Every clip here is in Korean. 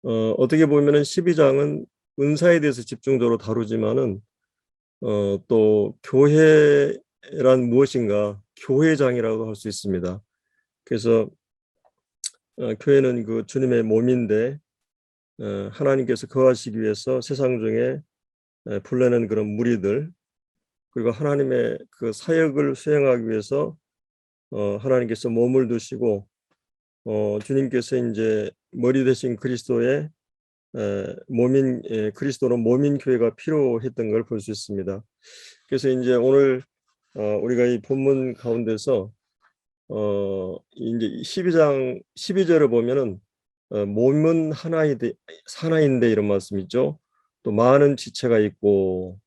어떻게 보면은 12장은 은사에 대해서 집중적으로 다루지만은 또 교회란 무엇인가 교회장이라고 할 수 있습니다. 그래서 교회는 그 주님의 몸인데 하나님께서 거하시기 위해서 세상 중에 불러낸 그런 무리들, 그리고 하나님의 그 사역을 수행하기 위해서 하나님께서 몸을 두시고 주님께서 이제 머리 대신 그리스도의 몸인 그리스도는 몸인 교회가 필요했던 걸 볼 수 있습니다. 그래서 이제 오늘 우리가 이 본문 가운데서 이제 12장 12절을 보면은 몸은 하나인데 이런 말씀이죠. 또 많은 지체가 있고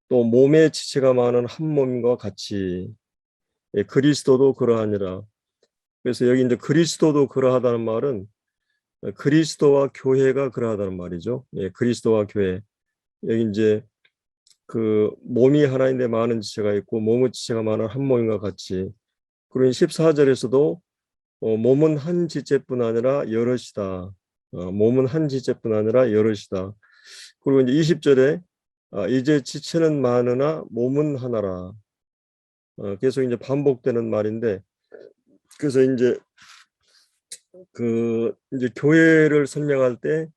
또 몸의 지체가 많은 한 몸과 같이 그리스도도 그러하니라. 그래서 여기 이제 그리스도도 그러하다는 말은 그리스도와 교회가 그러하다는 말이죠. 예, 그리스도와 교회. 여기 이제 그 몸이 하나인데 많은 지체가 있고 몸의 지체가 많은 한 몸과 같이. 그리고 14절에서도 몸은 한 지체뿐 아니라 여럿이다. 몸은 한 지체뿐 아니라 여럿이다. 그리고 이제 20절에 이제 지체는 많으나 몸은 하나라. 계속 이제 반복되는 말인데, 그래서 이제 그 이제 교회를 설명할 때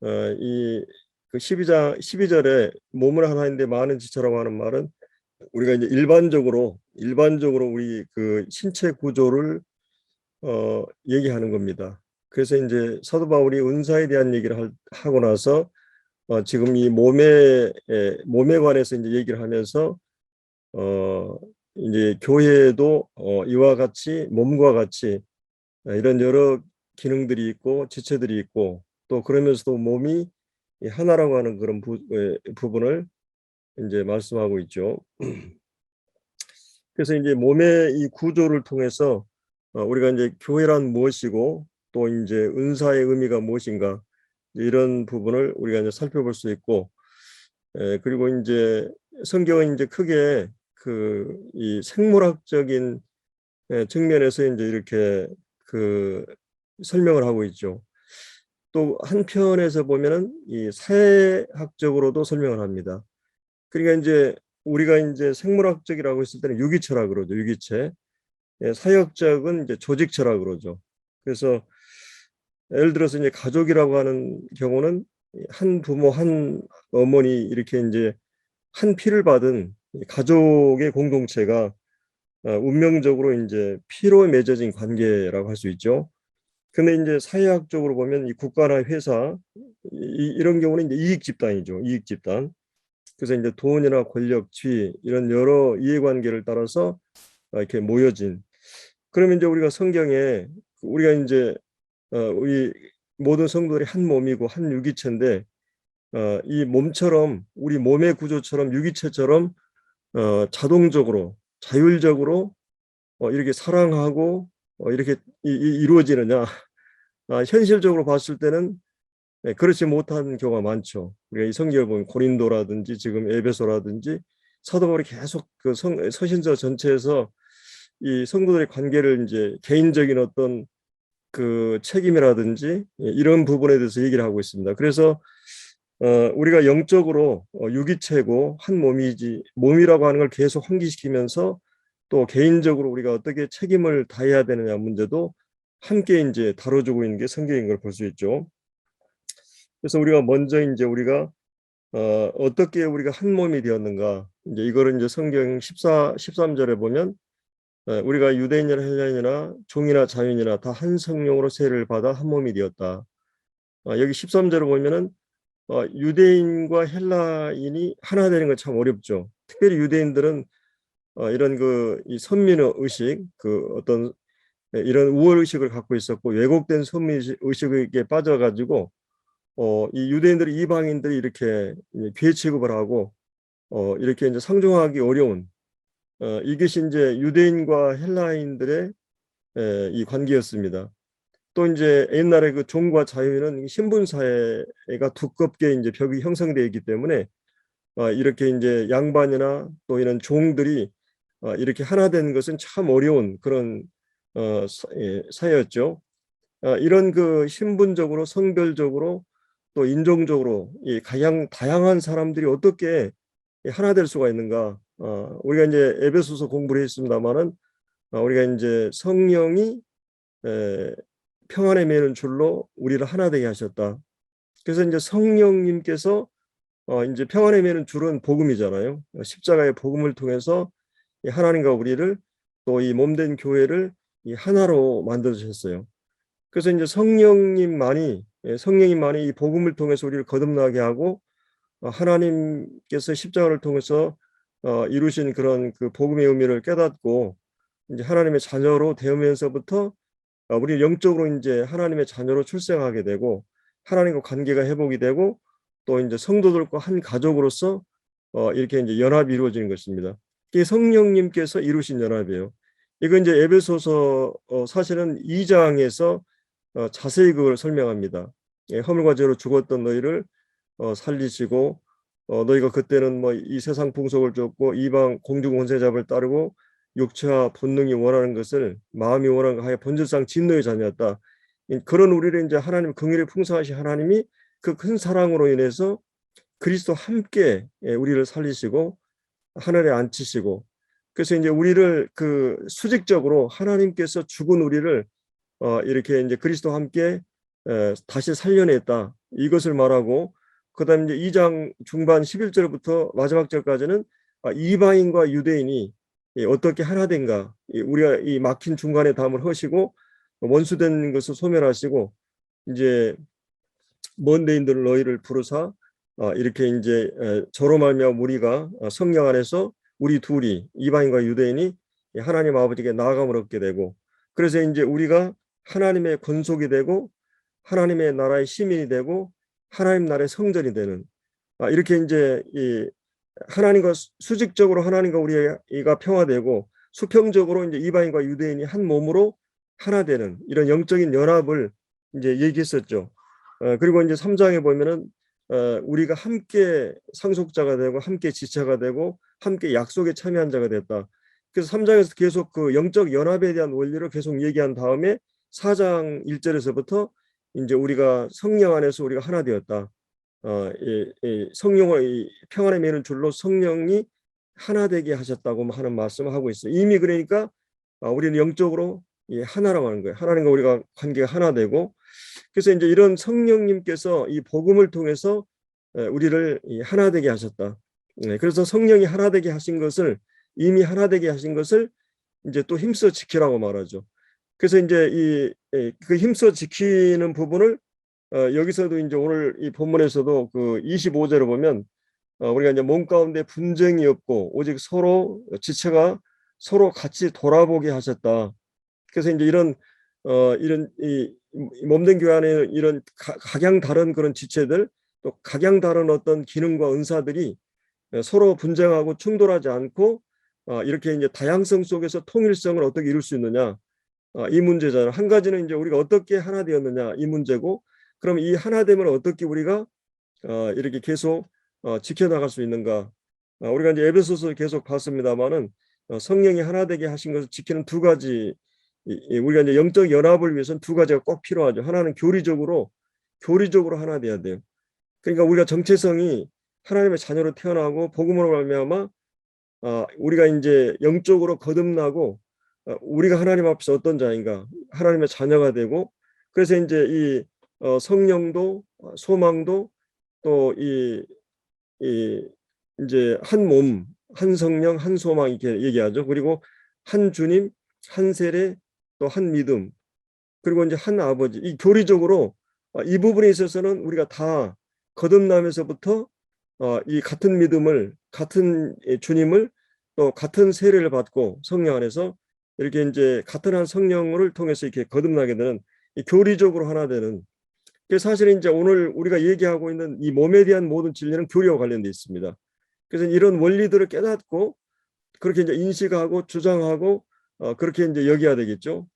이그 12절에 몸을 하나인데 많은 지체라고 하는 말은 우리가 이제 일반적으로 우리 그 신체 구조를 얘기하는 겁니다. 그래서 이제 사도 바울이 은사에 대한 얘기를 하고 나서 지금 이 몸에 관해서 이제 얘기를 하면서 이제 교회도 이와 같이 몸과 같이 이런 여러 기능들이 있고 지체들이 있고 또 그러면서도 몸이 하나라고 하는 그런 부분을 이제 말씀하고 있죠. 그래서 이제 몸의 이 구조를 통해서 우리가 이제 교회란 무엇이고 또 이제 은사의 의미가 무엇인가 이런 부분을 우리가 이제 살펴볼 수 있고, 그리고 이제 성경은 이제 크게 그 이 생물학적인 측면에서 이제 이렇게 그 설명을 하고 있죠. 또 한편에서 보면은 이 사회학적으로도 설명을 합니다. 그러니까 이제 우리가 이제 생물학적이라고 했을 때는 유기체라 그러죠. 유기체. 사역적은 이제 조직체라 그러죠. 그래서 예를 들어서 이제 가족이라고 하는 경우는 한 부모, 한 어머니 이렇게 이제 한 피를 받은 가족의 공동체가 운명적으로 이제 피로 맺어진 관계라고 할 수 있죠. 근데 이제 사회학적으로 보면 이 국가나 회사 이런 경우는 이제 이익 집단이죠. 이익 집단. 그래서 이제 돈이나 권력, 지위 이런 여러 이해관계를 따라서 이렇게 모여진. 그러면 이제 우리가 성경에 우리가 이제 우리 모든 성도들이 한 몸이고 한 유기체인데 이 몸처럼 우리 몸의 구조처럼 유기체처럼 자동적으로 자율적으로 이렇게 사랑하고 이렇게 이루어지느냐? 현실적으로 봤을 때는 그렇지 못한 경우가 많죠. 우리가 이 성경을 보면 고린도라든지 지금 에베소라든지 사도 바울이 계속 그 서신서 전체에서 이 성도들의 관계를 이제 개인적인 어떤 그 책임이라든지 이런 부분에 대해서 얘기를 하고 있습니다. 그래서 우리가 영적으로 유기체고 한 몸이라고 하는 걸 계속 환기시키면서 또 개인적으로 우리가 어떻게 책임을 다해야 되느냐 문제도 함께 이제 다뤄주고 있는 게 성경인 걸 볼 수 있죠. 그래서 우리가 먼저 이제 우리가 어떻게 우리가 한 몸이 되었는가, 이제 이거를 이제 성경 13절에 보면 우리가 유대인이나 헬라인이나 종이나 자유인이나 다 한 성령으로 세례를 받아 한 몸이 되었다. 여기 13절을 보면은 유대인과 헬라인이 하나 되는 건 참 어렵죠. 특별히 유대인들은 이런 이 선민 의식, 그 어떤 이런 우월 의식을 갖고 있었고 왜곡된 선민 의식에 빠져가지고 이 유대인들이 이방인들이 이렇게 괴 취급을 하고 이렇게 이제 상종하기 어려운 이것이 이제 유대인과 헬라인들의 이 관계였습니다. 또 이제 옛날에 그 종과 자유인은 신분 사회가 두껍게 이제 벽이 형성되어 있기 때문에 이렇게 이제 양반이나 또 이런 종들이 이렇게 하나 된 것은 참 어려운 그런 사회였죠. 이런 그 신분적으로, 성별적으로, 또 인종적으로 이 가장 다양한 사람들이 어떻게 하나 될 수가 있는가? 우리가 이제 에베소서 공부를 했습니다만은 우리가 이제 성령이 평안에 매는 줄로 우리를 하나 되게 하셨다. 그래서 이제 성령님께서 이제 평안에 매는 줄은 복음이잖아요. 십자가의 복음을 통해서 이 하나님과 우리를 또 이 몸된 교회를 이 하나로 만들어 주셨어요. 그래서 이제 성령님만이 이 복음을 통해서 우리를 거듭나게 하고 하나님께서 십자가를 통해서 이루신 그런 그 복음의 의미를 깨닫고 이제 하나님의 자녀로 되면서부터 우리 영적으로 이제 하나님의 자녀로 출생하게 되고 하나님과 관계가 회복이 되고 또 이제 성도들과 한 가족으로서 이렇게 이제 연합이 이루어지는 것입니다. 이게 성령님께서 이루신 연합이에요. 이거 이제 에베소서 사실은 2장에서 자세히 그걸 설명합니다. 허물과 죄로 죽었던 너희를 살리시고 너희가 그때는 뭐 이 세상 풍속을 쫓고 이방 공중 권세잡을 따르고 육체와 본능이 원하는 것을 마음이 원하는 것 하여 본질상 진노의 자녀였다. 그런 우리를 이제 하나님 긍휼이 풍성하신 하나님이 그 큰 사랑으로 인해서 그리스도 함께 우리를 살리시고 하늘에 앉히시고 그래서 이제 우리를 그 수직적으로 하나님께서 죽은 우리를 이렇게 이제 그리스도와 함께 다시 살려냈다. 이것을 말하고 그다음 이제 2장 중반 11절부터 마지막 절까지는 이방인과 유대인이 어떻게 하나 된가? 우리가 이 막힌 중간에 담을 허시고 원수된 것을 소멸하시고 이제 먼 데인들 너희를 부르사 이렇게 이제 저로 말미암아 우리가 성령 안에서 우리 둘이 이방인과 유대인이 하나님 아버지께 나아감을 얻게 되고 그래서 이제 우리가 하나님의 권속이 되고 하나님의 나라의 시민이 되고 하나님 나라의 성전이 되는 이렇게 이제 이 하나님과 수직적으로 하나님과 우리가 평화되고 수평적으로 이제 이방인과 유대인이 한 몸으로 하나 되는 이런 영적인 연합을 이제 얘기했었죠. 그리고 이제 3장에 보면은 우리가 함께 상속자가 되고 함께 지체가 되고 함께 약속에 참여한 자가 됐다. 그래서 3장에서 계속 그 영적 연합에 대한 원리를 계속 얘기한 다음에 4장 1절에서부터 이제 우리가 성령 안에서 우리가 하나 되었다. 성령을 평안에 매는 줄로 성령이 하나 되게 하셨다고 하는 말씀을 하고 있어요. 이미 그러니까 우리는 영적으로 하나라고 하는 거예요. 하나님과 우리가 관계가 하나 되고 그래서 이제 이런 성령님께서 이 복음을 통해서 우리를 하나 되게 하셨다. 그래서 성령이 하나 되게 하신 것을 이미 하나 되게 하신 것을 이제 또 힘써 지키라고 말하죠. 그래서 이제 그 힘써 지키는 부분을 여기서도 이제 오늘 이 본문에서도 그 25절을 보면 우리가 이제 몸 가운데 분쟁이 없고 오직 서로 지체가 서로 같이 돌아보게 하셨다. 그래서 이제 이런 이 몸된 교회 안에 이런 각양 다른 그런 지체들 또 각양 다른 어떤 기능과 은사들이 서로 분쟁하고 충돌하지 않고 이렇게 이제 다양성 속에서 통일성을 어떻게 이룰 수 있느냐 이 문제잖아요. 한 가지는 이제 우리가 어떻게 하나 되었느냐 이 문제고 그럼 이 하나됨을 어떻게 우리가 이렇게 계속 지켜나갈 수 있는가? 우리가 이제 에베소서 계속 봤습니다만은 성령이 하나 되게 하신 것을 지키는 두 가지 우리가 이제 영적 연합을 위해서는 두 가지가 꼭 필요하죠. 하나는 교리적으로 하나 돼야 돼요. 그러니까 우리가 정체성이 하나님의 자녀로 태어나고 복음으로 말미암아 우리가 이제 영적으로 거듭나고 우리가 하나님 앞에서 어떤 자인가 하나님의 자녀가 되고 그래서 이제 이 성령도 소망도 또 이제 한 몸, 한 성령, 한 소망 이렇게 얘기하죠. 그리고 한 주님, 한 세례, 또 한 믿음, 그리고 이제 한 아버지. 이 교리적으로 이 부분에 있어서는 우리가 다 거듭나면서부터 이 같은 믿음을, 같은 주님을 또 같은 세례를 받고 성령 안에서 이렇게 이제 같은 한 성령을 통해서 이렇게 거듭나게 되는 이 교리적으로 하나 되는. 사실은 이제 오늘 우리가 얘기하고 있는 이 몸에 대한 모든 진리는 교리와 관련되어 있습니다. 그래서 이런 원리들을 깨닫고 그렇게 이제 인식하고 주장하고 그렇게 이제 여겨야 되겠죠.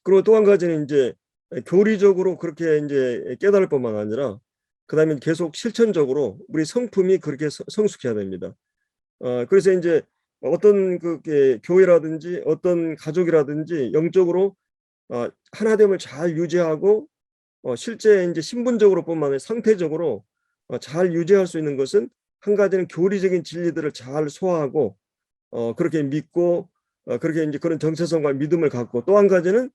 그리고 또 한 가지는 이제 교리적으로 그렇게 이제 깨달을 뿐만 아니라 그다음에 계속 실천적으로 우리 성품이 그렇게 성숙해야 됩니다. 그래서 이제 어떤 그 교회라든지 어떤 가족이라든지 영적으로 하나됨을 잘 유지하고 실제 이제 신분적으로뿐만 아니라 상태적으로 잘 유지할 수 있는 것은 한 가지는 교리적인 진리들을 잘 소화하고 그렇게 믿고 그렇게 이제 그런 정체성과 믿음을 갖고 또 한 가지는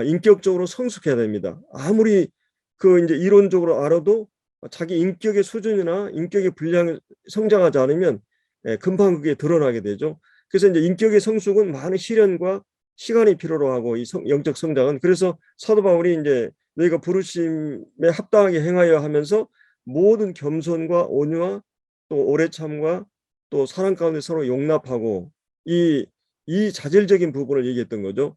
인격적으로 성숙해야 됩니다. 아무리 그 이제 이론적으로 알아도 자기 인격의 수준이나 인격의 분량을 성장하지 않으면 금방 그게 드러나게 되죠. 그래서 이제 인격의 성숙은 많은 시련과 시간이 필요로 하고 이 영적 성장은 그래서 사도 바울이 이제 너희가 부르심에 합당하게 행하여 하면서 모든 겸손과 온유와 또 오래 참과 또 사랑 가운데 서로 용납하고 이 자질적인 부분을 얘기했던 거죠.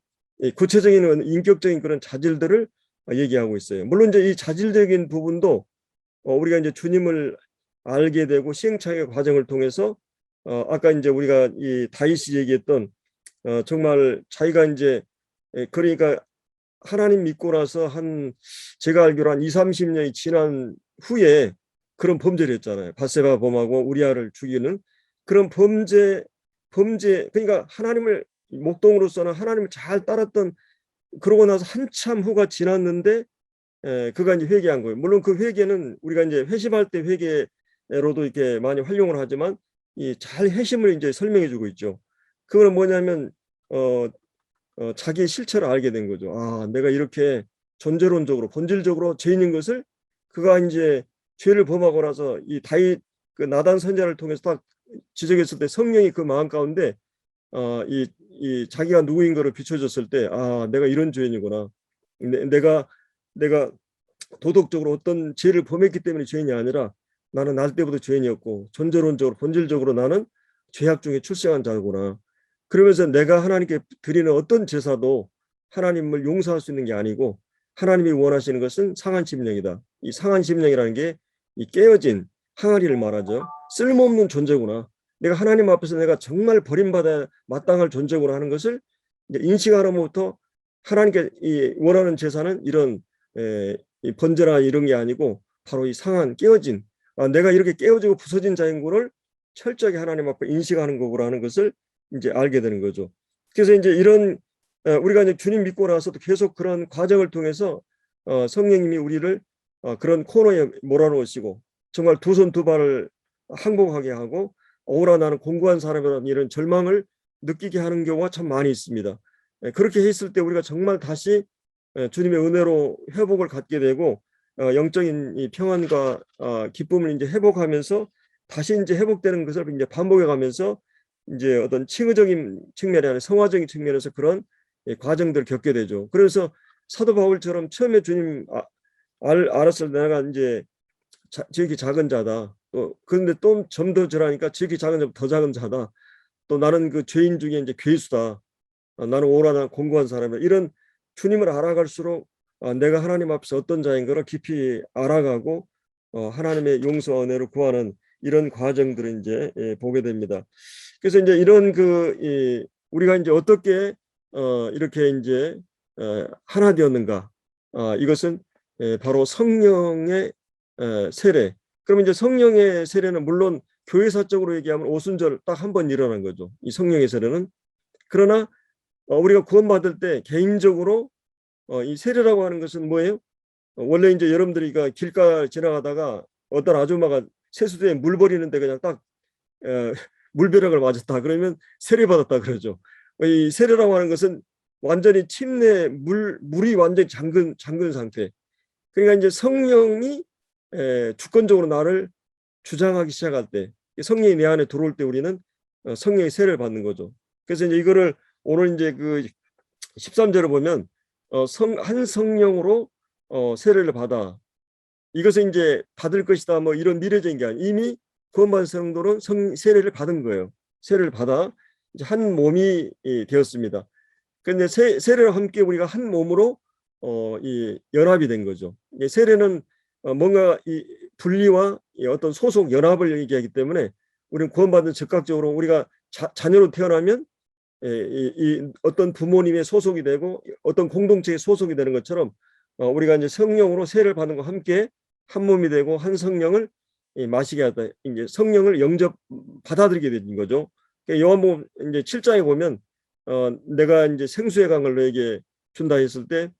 구체적인 인격적인 그런 자질들을 얘기하고 있어요. 물론 이제 이 자질적인 부분도 우리가 이제 주님을 알게 되고 시행착오의 과정을 통해서 아까 이제 우리가 이 다윗이 얘기했던 정말 자기가 이제 그러니까 하나님 믿고 나서 제가 알기로 한 2, 30년이 지난 후에 그런 범죄를 했잖아요. 바세바 범하고 우리아를 죽이는 그런 범죄 그러니까 하나님을 목동으로서는 하나님을 잘 따랐던 그러고 나서 한참 후가 지났는데 그가 이제 회개한 거예요. 물론 그 회개는 우리가 이제 회심할 때 회개로도 이렇게 많이 활용을 하지만 이 잘 회심을 이제 설명해 주고 있죠. 그거는 뭐냐면 자기의 실체를 알게 된 거죠. 내가 이렇게 존재론적으로 본질적으로 죄인인 것을 그가 이제 죄를 범하고 나서 이 다윗 그 나단 선지자를 통해서 딱 지적했을 때 성령이 그 마음 가운데 이 자기가 누구인 거를 비춰줬을 때 내가 이런 죄인이구나. 내가 도덕적으로 어떤 죄를 범했기 때문에 죄인이 아니라 나는 날 때부터 죄인이었고 존재론적으로 본질적으로 나는 죄악 중에 출생한 자구나. 그러면서 내가 하나님께 드리는 어떤 제사도 하나님을 용서할 수 있는 게 아니고 하나님이 원하시는 것은 상한 심령이다. 이 상한 심령이라는 게 이 깨어진 항아리를 말하죠. 쓸모없는 존재구나. 내가 하나님 앞에서 내가 정말 버림받아야 마땅할 존재구나 하는 것을 이제 인식하로부터 하나님께 원하는 제사는 이런 이 번제나 이런 게 아니고 바로 이 상한 깨어진 내가 이렇게 깨어지고 부서진 자인 거를 철저하게 하나님 앞에 인식하는 거구라는 것을 이제 알게 되는 거죠. 그래서 이제 이런 우리가 이제 주님 믿고 나서도 계속 그런 과정을 통해서 성령님이 우리를 그런 코너에 몰아넣으시고 정말 두 손 두 발을 항복하게 하고 나는 공고한 사람이라는 이런 절망을 느끼게 하는 경우가 참 많이 있습니다. 그렇게 했을 때 우리가 정말 다시 주님의 은혜로 회복을 갖게 되고 영적인 이 평안과 기쁨을 이제 회복하면서 다시 이제 회복되는 것을 이제 반복해 가면서 이제 어떤 칭의적인 측면이 아니라 성화적인 측면에서 그런 과정들을 겪게 되죠. 그래서 사도 바울처럼 처음에 주님 알았을 때 내가 이제 지극히 작은 자다. 또 그런데 또 좀 더 절하니까 지극히 작은 자보다 더 작은 자다. 또 나는 그 죄인 중에 이제 괴수다. 나는 오라나 공고한 사람이다. 이런 주님을 알아갈수록 내가 하나님 앞에서 어떤 자인 거를 깊이 알아가고 하나님의 용서 은혜를 구하는 이런 과정들을 이제 보게 됩니다. 그래서 이제 이런 우리가 이제 어떻게 이렇게 이제 하나 되었는가? 이것은 바로 성령의 세례. 그럼 이제 성령의 세례는 물론 교회사적으로 얘기하면 오순절 딱 한 번 일어난 거죠. 이 성령의 세례는. 그러나 우리가 구원받을 때 개인적으로 이 세례라고 하는 것은 뭐예요? 원래 이제 여러분들이 길가 지나가다가 어떤 아줌마가 세수대에 물 버리는데 그냥 딱 물벼락을 맞았다 그러면 세례 받았다 그러죠. 이 세례라고 하는 것은 완전히 침내 물이 완전히 잠근 상태. 그러니까 이제 성령이 주권적으로 나를 주장하기 시작할 때 성령이 내 안에 들어올 때 우리는 성령의 세례를 받는 거죠. 그래서 이제 이거를 오늘 이제 그 13절을 보면 한 성령으로 세례를 받아 이것은 이제 받을 것이다 뭐 이런 미래적인 게 아니라 이미 구원받은 성도는 세례를 받은 거예요. 세례를 받아 이제 한 몸이 되었습니다. 그런데 세례와 함께 우리가 한 몸으로 이 연합이 된 거죠. 세례는 뭔가 이 분리와 어떤 소속 연합을 얘기하기 때문에 우리는 구원받은 즉각적으로 우리가 자녀로 태어나면 이 어떤 부모님의 소속이 되고 어떤 공동체의 소속이 되는 것처럼 우리가 이제 성령으로 세례를 받는 것과 함께 한 몸이 되고 한 성령을 마시게 하다 이제 성령을 영접 받아들이게 된 거죠. 요한복음 이제 7장에 보면 내가 이제 생수의 강을 너에게 준다 했을 때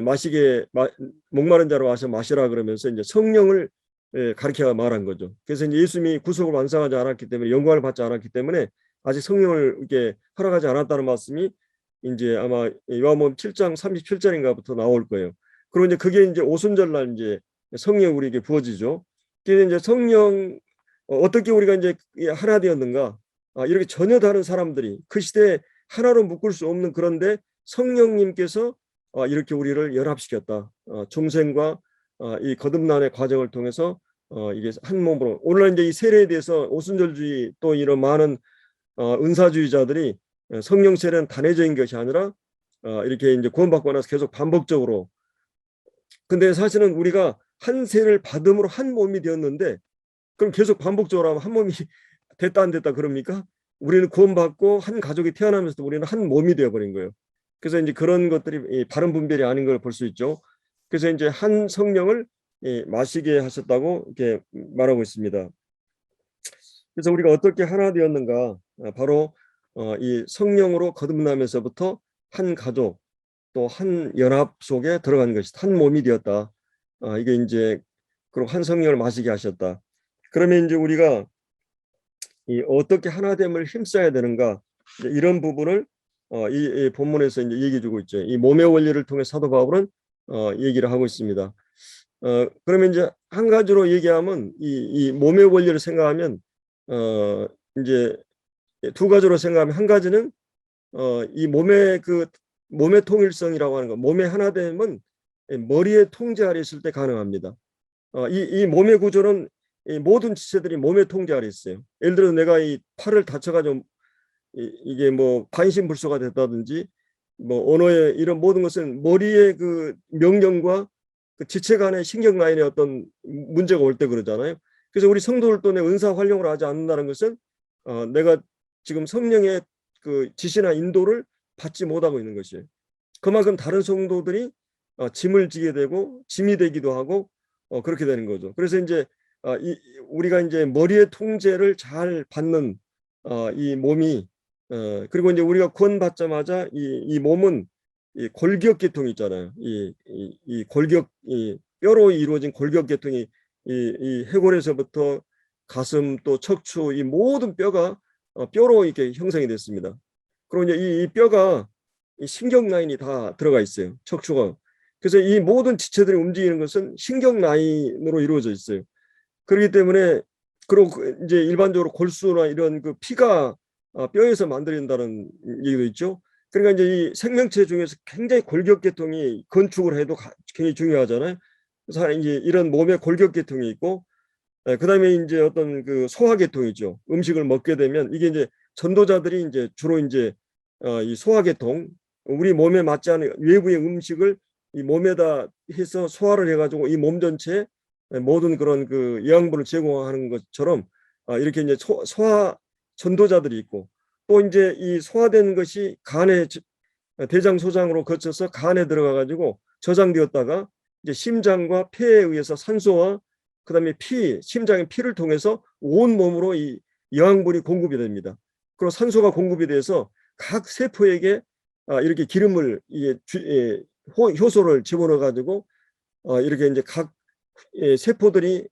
마시게 목마른 자로 와서 마시라 그러면서 이제 성령을 가리켜 말한 거죠. 그래서 이제 예수님이 구속을 완성하지 않았기 때문에 영광을 받지 않았기 때문에 아직 성령을 이렇게 허락하지 않았다는 말씀이 이제 아마 요한복음 7장 37절인가부터 나올 거예요. 그리고 이제 그게 이제 오순절날 이제 성령 우리에게 부어지죠. 그게 이제 성령 어떻게 우리가 이제 하나 되었는가? 이렇게 전혀 다른 사람들이 그 시대에 하나로 묶을 수 없는 그런데 성령님께서 이렇게 우리를 연합시켰다. 중생과 이 거듭남의 과정을 통해서 이게 한 몸으로 오늘 이제 이 세례에 대해서 오순절주의 또 이런 많은 은사주의자들이 성령 세례는 단회적인 것이 아니라 이렇게 이제 구원받고 나서 계속 반복적으로 근데 사실은 우리가 한 세를 받음으로 한 몸이 되었는데 그럼 계속 반복적으로 하면 한 몸이 됐다 안 됐다 그럽니까? 우리는 구원받고 한 가족이 태어나면서도 우리는 한 몸이 되어버린 거예요. 그래서 이제 그런 것들이 바른 분별이 아닌 걸 볼 수 있죠. 그래서 이제 한 성령을 마시게 하셨다고 이렇게 말하고 있습니다. 그래서 우리가 어떻게 하나 되었는가? 바로 이 성령으로 거듭나면서부터 한 가족 또 한 연합 속에 들어간 것이 한 몸이 되었다. 이게 이제 그리고 한 성령을 마시게 하셨다. 그러면 이제 우리가 이 어떻게 하나됨을 힘써야 되는가 이런 부분을 이 본문에서 이제 얘기해 주고 있죠. 이 몸의 원리를 통해 사도 바울은 얘기를 하고 있습니다. 그러면 이제 한 가지로 얘기하면 이 몸의 원리를 생각하면 이제 두 가지로 생각하면 한 가지는 이 몸의 통일성이라고 하는 거, 몸의 하나됨은 머리의 통제 아래 있을 때 가능합니다. 이 몸의 구조는 이 모든 지체들이 몸의 통제 아래 있어요. 예를 들어 내가 이 팔을 다쳐가지고 이게 뭐 반신불수가 됐다든지 뭐 언어의 이런 모든 것은 머리의 그 명령과 그 지체 간의 신경 라인에 어떤 문제가 올 때 그러잖아요. 그래서 우리 성도들도 내 은사 활용을 하지 않는다는 것은 내가 지금 성령의 그 지시나 인도를 받지 못하고 있는 것이에요. 그만큼 다른 성도들이 짐을 지게 되고 짐이 되기도 하고 그렇게 되는 거죠. 그래서 이제 우리가 이제 머리의 통제를 잘 받는 이 몸이 그리고 이제 우리가 구원받자마자 이 몸은 이 골격계통이 있잖아요. 이 골격 이 뼈로 이루어진 골격계통이 이 해골에서부터 가슴 또 척추 이 모든 뼈가 뼈로 이렇게 형성이 됐습니다. 그리고 이제 이 뼈가 이 신경 라인이 다 들어가 있어요. 척추가. 그래서 이 모든 지체들이 움직이는 것은 신경 라인으로 이루어져 있어요. 그렇기 때문에 그리고 이제 일반적으로 골수나 이런 그 피가 뼈에서 만들어진다는 얘기도 있죠. 그러니까 이제 이 생명체 중에서 굉장히 골격계통이 건축을 해도 굉장히 중요하잖아요. 그래서 이제 이런 몸에 골격계통이 있고, 그다음에 이제 어떤 그 소화계통이죠. 음식을 먹게 되면 이게 이제 전도자들이 이제 주로 이제 이 소화계통, 우리 몸에 맞지 않은 외부의 음식을 이 몸에다 해서 소화를 해가지고 이 몸 전체에 모든 그런 그 영양분을 제공하는 것처럼 이렇게 이제 소화 전도자들이 있고 또 이제 이 소화된 것이 간에 대장 소장으로 거쳐서 간에 들어가 가지고 저장되었다가 이제 심장과 폐에 의해서 산소와 그다음에 심장의 피를 통해서 온 몸으로 이 영양분이 공급이 됩니다. 그리고 산소가 공급이 돼서 각 세포에게 이렇게 기름을 효소를 집어넣어 가지고 이렇게 이제 각 세포들이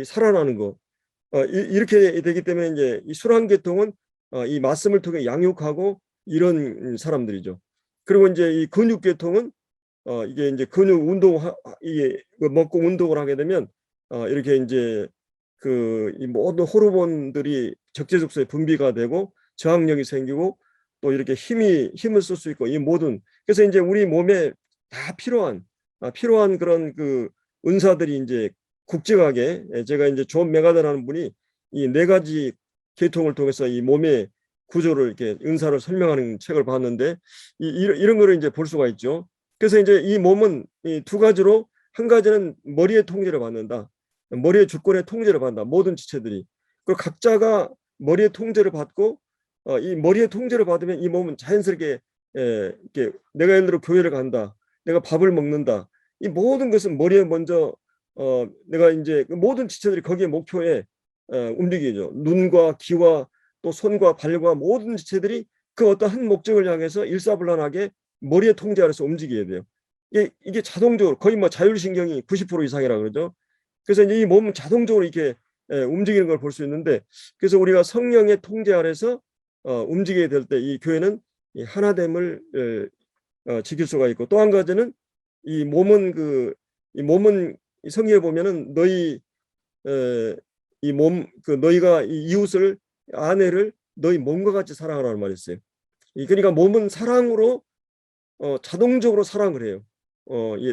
살아나는 거 이렇게 되기 때문에 이제 이 순환계통은 이 말씀을 통해 양육하고 이런 사람들이죠. 그리고 이제 이 근육계통은 이게 이제 근육 운동 이게 먹고 운동을 하게 되면 이렇게 이제 그 이 모든 호르몬들이 적재적소에 분비가 되고 저항력이 생기고 또 이렇게 힘을 쓸 수 있고 이 모든 그래서 이제 우리 몸에 다 필요한 그런 그 은사들이 이제 굵직하게 제가 이제 존 메가더라는 분이 이 네 가지 계통을 통해서 이 몸의 구조를 이렇게 은사를 설명하는 책을 봤는데 이런 거를 이제 볼 수가 있죠. 그래서 이제 이 몸은 이 두 가지로 한 가지는 머리의 통제를 받는다. 머리의 주권의 통제를 받는다. 모든 지체들이. 그리고 각자가 머리의 통제를 받고 이 머리의 통제를 받으면 이 몸은 자연스럽게 이렇게 내가 예를 들어 교회를 간다. 내가 밥을 먹는다. 이 모든 것은 머리에 먼저 내가 이제 모든 지체들이 거기에 목표에 움직이죠. 눈과 귀와 또 손과 발과 모든 지체들이 그 어떤 한 목적을 향해서 일사불란하게 머리의 통제 아래서 움직여야 돼요. 이게 자동적으로 거의 뭐 자율신경이 90% 이상이라 그러죠. 그래서 이제 이 몸은 자동적으로 이렇게 움직이는 걸 볼 수 있는데, 그래서 우리가 성령의 통제 아래서 움직이게 될 때 이 교회는 이 하나됨을 지킬 수가 있고, 또 한 가지는 이 몸은 이 성경에 보면은 너희 너희가 이 이웃을, 아내를 너희 몸과 같이 사랑하라는 말이 있어요. 그러니까 몸은 사랑으로 자동적으로 사랑을 해요.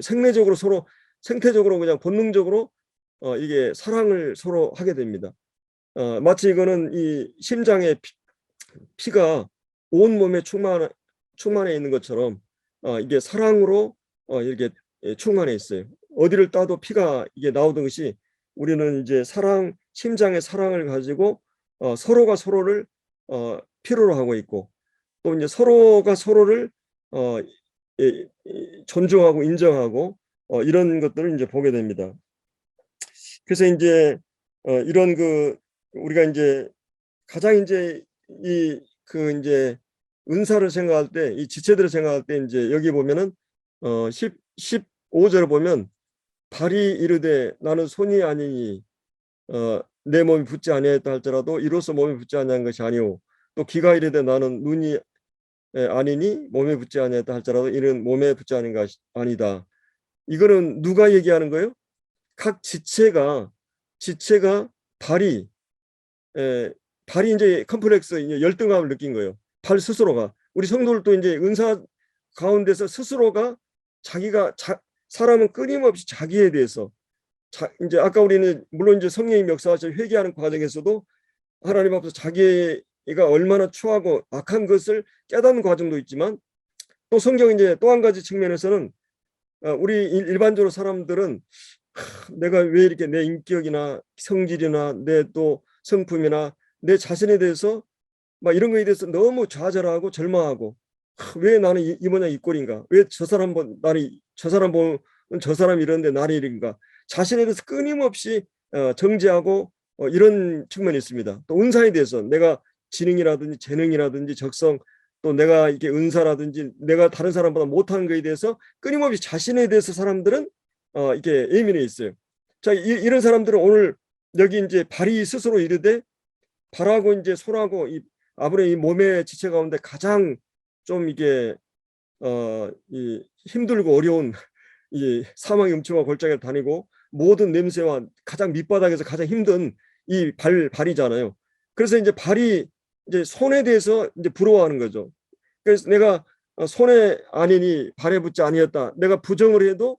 생리적으로 서로, 생태적으로 그냥 본능적으로 이게 사랑을 서로 하게 됩니다. 마치 이거는 이 심장의 피가 온 몸에 충만해 있는 것처럼 이게 사랑으로 이렇게 충만해 있어요. 어디를 따도 피가 이게 나오듯이 우리는 이제 심장의 사랑을 가지고 서로가 서로를 필요로 하고 있고, 또 이제 서로가 서로를 존중하고 인정하고 이런 것들을 이제 보게 됩니다. 그래서 이제 이런 우리가 이제 가장 이제 이제 은사를 생각할 때, 이 지체들을 생각할 때 이제 여기 보면은 15절을 보면 발이 이르되 나는 손이 아니니 내 몸이 붙지 아니하였다 할지라도 이로써 몸이 붙지 아니한 것이 아니오, 또 귀가 이르되 나는 눈이 아니니 몸에 붙지 아니하였다 할지라도 이는 몸에 붙지 않은 것이 아니다. 이거는 누가 얘기하는 거예요? 각 지체가 발이 이제 컴플렉스, 이제 열등감을 느낀 거예요. 발 스스로가. 우리 성도들도 이제 은사 가운데서 스스로가 사람은 끊임없이 자기에 대해서 이제 아까 우리는 물론 이제 성령님 역사하셔 회개하는 과정에서도 하나님 앞에서 자기가 얼마나 추하고 악한 것을 깨닫는 과정도 있지만, 또 성경 이제 또 한 가지 측면에서는 우리 일반적으로 사람들은 내가 왜 이렇게 내 인격이나 성질이나 내 또 성품이나 내 자신에 대해서 막 이런 거에 대해서 너무 좌절하고 절망하고, 왜 나는 이 모양 이 꼴인가, 왜 저 사람 보면 저 사람 이런데 나는 이런가, 자신에 대해서 끊임없이 정죄하고 이런 측면이 있습니다. 또 은사에 대해서 내가 지능이라든지 재능이라든지 적성, 또 내가 이게 은사라든지 내가 다른 사람보다 못하는 거에 대해서 끊임없이 자신에 대해서 사람들은 이게 예민해 있어요. 자, 이런 사람들은 오늘 여기 이제 발이 스스로 이르되, 발하고 이제 손하고 아무래도 이 몸의 지체 가운데 가장 좀 이게 힘들고 어려운 이 사망의 음침과 골짜기를 다니고 모든 냄새와 가장 밑바닥에서 가장 힘든 이 발이잖아요. 그래서 이제 발이 이제 손에 대해서 이제 부러워하는 거죠. 그래서 내가 손에 아니니 발에 붙지 아니었다, 내가 부정을 해도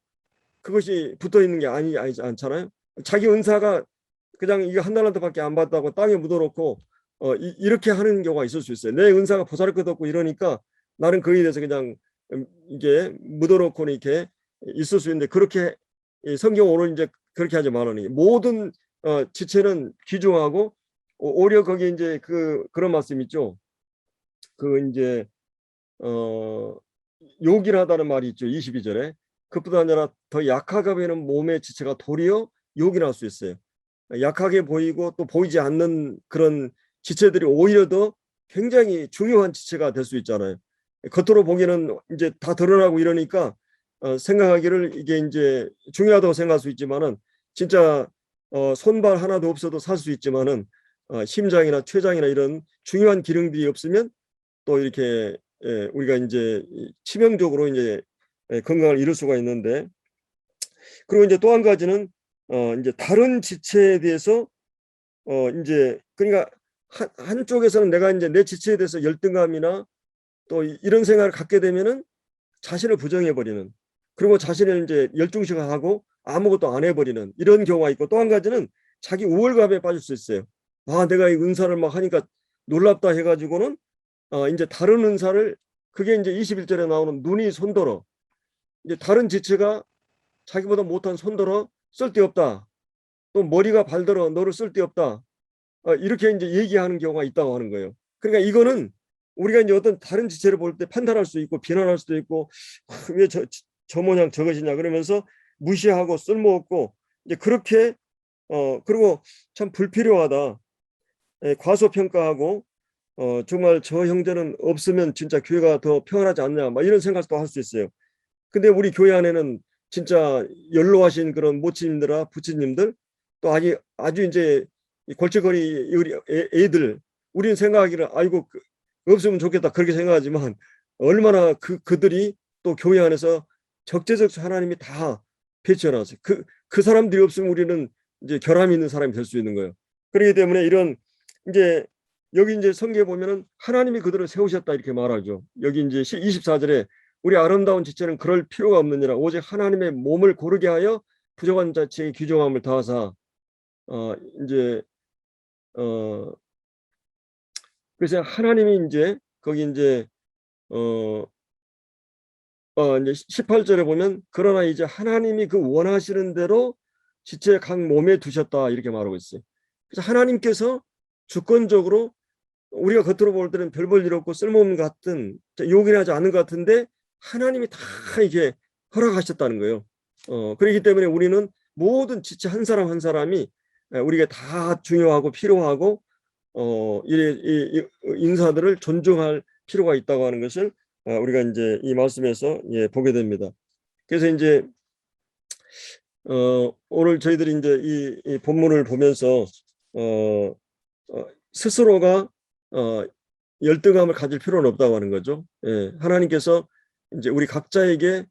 그것이 붙어 있는 게 아니지 않잖아요. 자기 은사가 그냥 이거 한 달란트밖에 안 받다고 땅에 묻어놓고 이렇게 하는 경우가 있을 수 있어요. 내 은사가 보잘것없고 이러니까 나는 거기에 대해서 그냥 이게 묻어놓고 이렇게 있을 수 있는데, 그렇게 성경 오늘 이제 그렇게 하지 말으니 모든 지체는 귀중하고, 오히려 거기 이제 그런 말씀 있죠. 이제 요긴하다는 말이 있죠. 22절에. 그뿐 아니라 더 약하게 보이는 몸의 지체가 도리어 요긴할 수 있어요. 약하게 보이고 또 보이지 않는 그런 지체들이 오히려 더 굉장히 중요한 지체가 될 수 있잖아요. 겉으로 보기에는 이제 다 드러나고 이러니까 생각하기를 이게 이제 중요하다고 생각할 수 있지만은, 진짜 손발 하나도 없어도 살 수 있지만은 심장이나 췌장이나 이런 중요한 기능들이 없으면 또 이렇게 우리가 이제 치명적으로 이제 건강을 잃을 수가 있는데, 그리고 이제 또 한 가지는 이제 다른 지체에 대해서 이제 그러니까 한쪽에서는 내가 이제 내 지체에 대해서 열등감이나 또 이런 생각을 갖게 되면은 자신을 부정해 버리는, 그리고 자신을 이제 열중시하고 아무것도 안 해버리는 이런 경우가 있고, 또 한 가지는 자기 우월감에 빠질 수 있어요. 내가 이 은사를 막 하니까 놀랍다 해가지고는 이제 다른 은사를, 그게 이제 21절에 나오는 눈이 손들어, 이제 다른 지체가 자기보다 못한 손들어 쓸데없다, 또 머리가 발들어 너를 쓸데없다, 이렇게 이제 얘기하는 경우가 있다고 하는 거예요. 그러니까 이거는 우리가 이제 어떤 다른 지체를 볼 때 판단할 수도 있고 비난할 수도 있고, 왜 저 모양 저것이냐 그러면서 무시하고 쓸모없고, 이제 그렇게 그리고 참 불필요하다, 과소평가하고 정말 저 형제는 없으면 진짜 교회가 더 평안하지 않냐, 막 이런 생각도 할 수 있어요. 근데 우리 교회 안에는 진짜 연로하신 그런 모친님들아 부친님들, 또 아주 이제 이 골칫거리 우리 애들, 우리는 생각하기를 아이고 없으면 좋겠다 그렇게 생각하지만, 얼마나 그들이 또 교회 안에서 적재적 하나님이 다 배치해 놨어요. 그 사람들이 없으면 우리는 이제 결함이 있는 사람이 될 수 있는 거예요. 그렇기 때문에 이런 이제 여기 이제 성경에 보면은 하나님이 그들을 세우셨다 이렇게 말하죠. 여기 이제 24절에 우리 아름다운 지체는 그럴 필요가 없느니라 오직 하나님의 몸을 고르게 하여 부족한 자체의 귀중함을 다하사, 이제 어 그래서 하나님이 이제 거기 이제 어 이제 18절에 보면 그러나 이제 하나님이 그 원하시는 대로 지체 각 몸에 두셨다 이렇게 말하고 있어요. 그래서 하나님께서 주권적으로 우리가 겉으로 볼 때는 별 볼 일 없고 쓸모없는 것 같은, 요긴하지 않은 것 같은데 하나님이 다 이게 허락하셨다는 거예요. 그렇기 때문에 우리는 모든 지체 한 사람 한 사람이 우리가 다 중요하고 필요하고 이 인사들을 존중할 필요가 있다고 하는 것을 우리가 이제 이 말씀에서 보게 됩니다. 그래서 이제 오늘 저희들이 이제 이 본문을 보면서 스스로가 열등감을 가질 필요는 없다고 하는 거죠. 예, 하나님께서 이제 우리 각자에게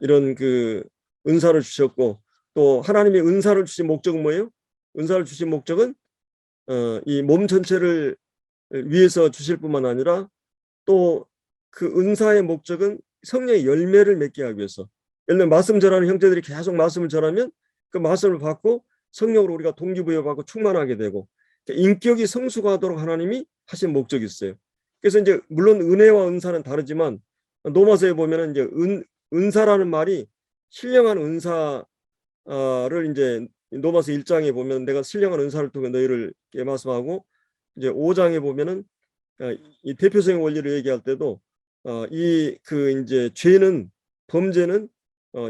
이런 그 은사를 주셨고, 또 하나님이 은사를 주신 목적은 뭐예요? 은사를 주신 목적은 이 몸 전체를 위해서 주실 뿐만 아니라 또 그 은사의 목적은 성령의 열매를 맺게 하기 위해서. 예를 들면 말씀 전하는 형제들이 계속 말씀을 전하면 그 말씀을 받고 성령으로 우리가 동기부여받고 충만하게 되고, 인격이 성숙하도록 하나님이 하신 목적이 있어요. 그래서 이제 물론 은혜와 은사는 다르지만 로마서에 보면은 이제 은사라는 말이 신령한 은사를 이제 로마서 1장에 보면 내가 신령한 은사를 통해 너희를 말씀하고, 이제 5장에 보면은 이 대표성의 원리를 얘기할 때도 이 그 이제 죄는, 범죄는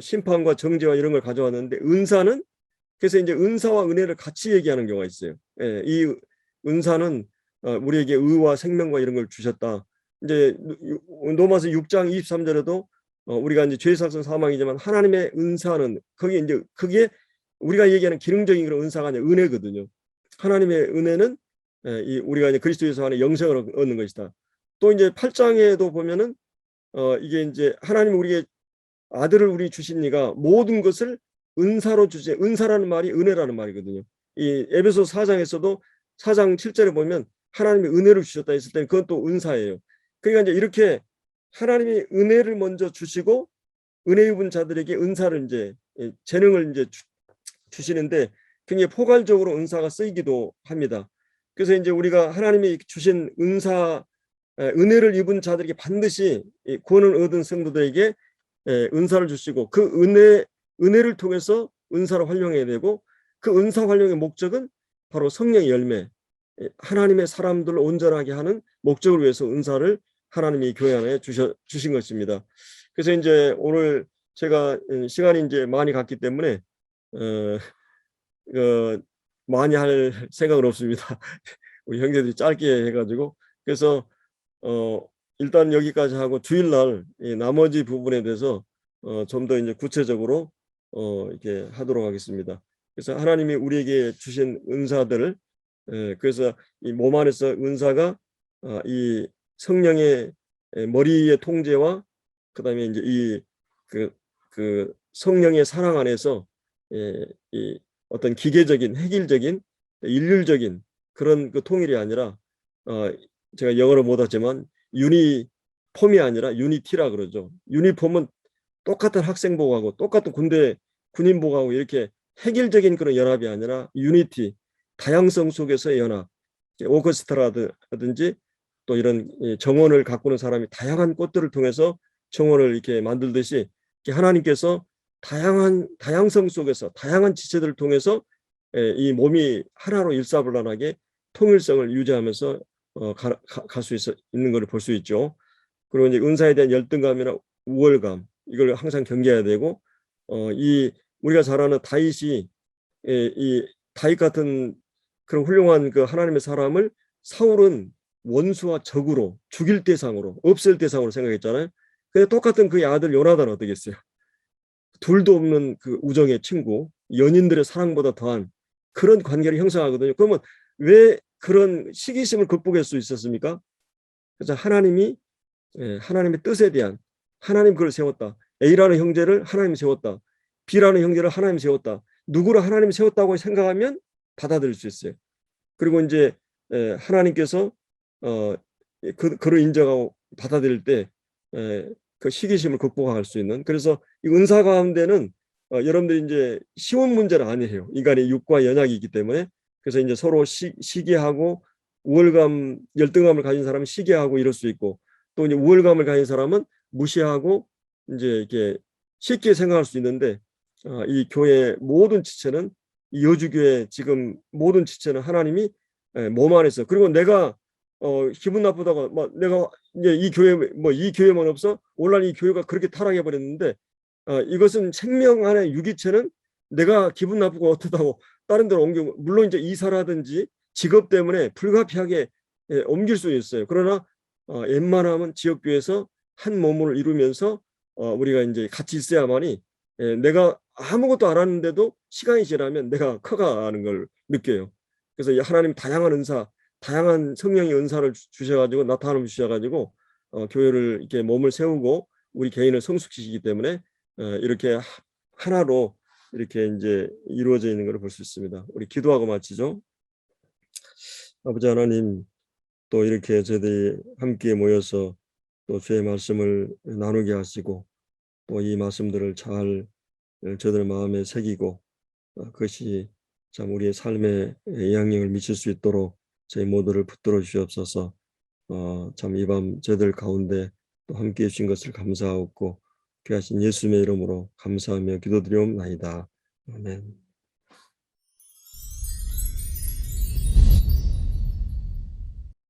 심판과 정죄와 이런 걸 가져왔는데, 은사는, 그래서 이제 은사와 은혜를 같이 얘기하는 경우가 있어요. 예, 이 은사는 우리에게 의와 생명과 이런 걸 주셨다. 이제 로마서 6장 23절에도 우리가 이제 죄 삭은 사망이지만 하나님의 은사는, 거기 이제 그게 우리가 얘기하는 기능적인 그런 은사가 아니라 은혜거든요. 하나님의 은혜는 이 우리가 이제 그리스도 예수 안에 영생을 얻는 것이다. 또 이제 8장에도 보면은 이게 이제 하나님 우리에게 아들을 우리 주시니까 모든 것을 은사로 주시. 은사라는 말이 은혜라는 말이거든요. 이 에베소 4장에서도 4장 7절에 보면 하나님이 은혜를 주셨다 했을 때 그건 또 은사예요. 그러니까 이제 이렇게 하나님이 은혜를 먼저 주시고 은혜 입은 자들에게 은사를 이제 재능을 이제 주시는데 굉장히 포괄적으로 은사가 쓰이기도 합니다. 그래서 이제 우리가 하나님이 주신 은혜를 입은 자들에게 반드시 구원을 얻은 성도들에게 은사를 주시고, 그 은혜를 통해서 은사를 활용해야 되고, 그 은사 활용의 목적은 바로 성령의 열매, 하나님의 사람들을 온전하게 하는 목적을 위해서 은사를 하나님이 교회 안에 주신 것입니다. 그래서 이제 오늘 제가 시간이 이제 많이 갔기 때문에 많이 할 생각은 없습니다. 우리 형제들이 짧게 해가지고. 그래서 일단 여기까지 하고 주일날 나머지 부분에 대해서 좀 더 이제 구체적으로 이렇게 하도록 하겠습니다. 그래서 하나님이 우리에게 주신 은사들을, 그래서 이 몸 안에서 은사가 이 성령의 머리의 통제와 그다음에 이제 그 성령의 사랑 안에서 이 어떤 기계적인 획일적인 일률적인 그런 그 통일이 아니라, 제가 영어를 못하지만 유니폼이 아니라 유니티라 그러죠. 유니폼은 똑같은 학생복하고 똑같은 군인복하고 이렇게 획일적인 그런 연합이 아니라 유니티, 다양성 속에서의 연합. 오케스트라든지 또 이런 정원을 가꾸는 사람이 다양한 꽃들을 통해서 정원을 이렇게 만들듯이, 하나님께서 다양성 속에서 다양한 지체들을 통해서 이 몸이 하나로 일사불란하게 통일성을 유지하면서 갈 수 있는 것을 볼 수 있죠. 그리고 이제 은사에 대한 열등감이나 우월감, 이걸 항상 경계해야 되고, 이 우리가 잘 아는 다윗이 이 다윗 같은 그런 훌륭한 그 하나님의 사람을 사울은 원수와 적으로, 죽일 대상으로, 없앨 대상으로 생각했잖아요. 근데 똑같은 그의 아들 요나단은 어떻겠어요? 둘도 없는 그 우정의 친구, 연인들의 사랑보다 더한 그런 관계를 형성하거든요. 그러면 왜 그런 시기심을 극복할 수 있었습니까? 그래서 하나님이 하나님의 뜻에 대한, 하나님 그걸 세웠다. A라는 형제를 하나님이 세웠다. B라는 형제를 하나님이 세웠다. 누구를 하나님이 세웠다고 생각하면 받아들일 수 있어요. 그리고 이제 하나님께서 그를 인정하고 받아들일 때 그 시기심을 극복할 수 있는, 그래서 이 은사 가운데는 여러분들이 이제 쉬운 문제는 아니에요. 인간의 육과 연약이 있기 때문에. 그래서 이제 서로 시기하고 우월감, 열등감을 가진 사람은 시기하고 이럴 수 있고, 또 이제 우월감을 가진 사람은 무시하고 이제 이렇게 쉽게 생각할 수 있는데, 이 교회 모든 지체는, 이 여주교회 지금 모든 지체는 하나님이 몸 안에서, 그리고 내가 기분 나쁘다고 막 내가 이제 이 교회 뭐 이 교회만 없어 오늘날 이 교회가 그렇게 타락해 버렸는데, 이것은 생명 안에 유기체는 내가 기분 나쁘고 어떠다고 다른 데로 옮겨, 물론 이제 이사라든지 직업 때문에 불가피하게 옮길 수 있어요. 그러나 웬만하면 지역교회에서 한 몸을 이루면서 우리가 이제 같이 있어야만이 내가 아무것도 안 하는데도 시간이 지나면 내가 커가는 걸 느껴요. 그래서 하나님 다양한 은사, 다양한 성령의 은사를 주셔가지고 나타남을 주셔가지고 교회를 이렇게 몸을 세우고 우리 개인을 성숙시키기 때문에 이렇게 하나로 이렇게 이제 이루어져 있는 것을 볼 수 있습니다. 우리 기도하고 마치죠. 아버지 하나님, 또 이렇게 저희들이 함께 모여서 또 주의 말씀을 나누게 하시고 또 이 말씀들을 잘 저들 마음에 새기고 그것이 참 우리의 삶에 영향력을 미칠 수 있도록 저희 모두를 붙들어 주시옵소서. 참 이 밤 저희들 가운데 또 함께해 주신 것을 감사하고 귀하신 예수님의 이름으로 감사하며 기도드리옵나이다. 아멘.